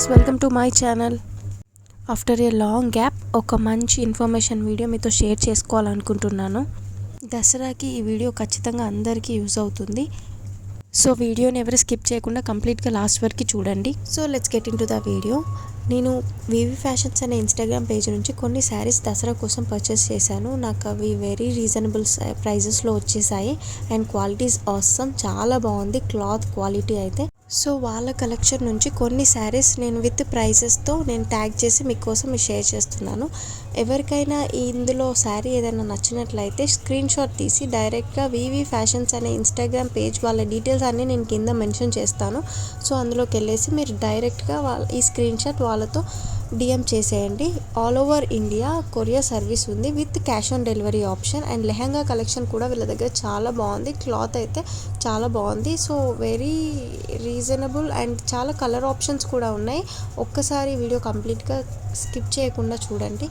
Guys, welcome to my channel. After a long gap ఒక మంచి information video మీతో share చేసుకోవాలనుకుంటున్నాను. దసరాకి ఈ వీడియో ఖచ్చితంగా అందరికీ యూజ్ అవుతుంది. సో వీడియోని ఎవరు స్కిప్ చేయకుండా కంప్లీట్గా లాస్ట్ వరకు చూడండి. So let's get in to the video. నేను వివి ఫ్యాషన్స్ అనే ఇన్స్టాగ్రామ్ పేజ్ నుంచి కొన్ని శారీస్ దసరా కోసం పర్చేస్ చేశాను. నాకు అవి వెరీ రీజనబుల్ ప్రైజెస్లో వచ్చేసాయి అండ్ క్వాలిటీస్ ఆసమ్, చాలా బాగుంది క్లాత్ క్వాలిటీ అయితే. సో వాళ్ళ కలెక్షన్ నుంచి కొన్ని శారీస్ నేను విత్ ప్రైజెస్తో నేను ట్యాగ్ చేసి మీకోసం షేర్ చేస్తున్నాను. ఎవరికైనా ఇందులో శారీ ఏదైనా నచ్చినట్లయితే స్క్రీన్ షాట్ తీసి డైరెక్ట్గా వివి ఫ్యాషన్స్ అనే ఇన్స్టాగ్రామ్ పేజ్ వాళ్ళ డీటెయిల్స్ అన్నీ నేను కింద మెన్షన్ చేస్తాను. సో అందులోకి వెళ్ళేసి మీరు డైరెక్ట్గా ఈ స్క్రీన్ షాట్ వాళ్ళతో డిఎం చేసేయండి. All over India courier service ఉంది with cash on delivery option. And lehenga collection కూడా వీళ్ళ దగ్గర చాలా బాగుంది, క్లాత్ అయితే చాలా బాగుంది. సో వెరీ రీజనబుల్ అండ్ చాలా కలర్ ఆప్షన్స్ కూడా ఉన్నాయి. ఒక్కసారి వీడియో కంప్లీట్గా స్కిప్ చేయకుండా చూడండి.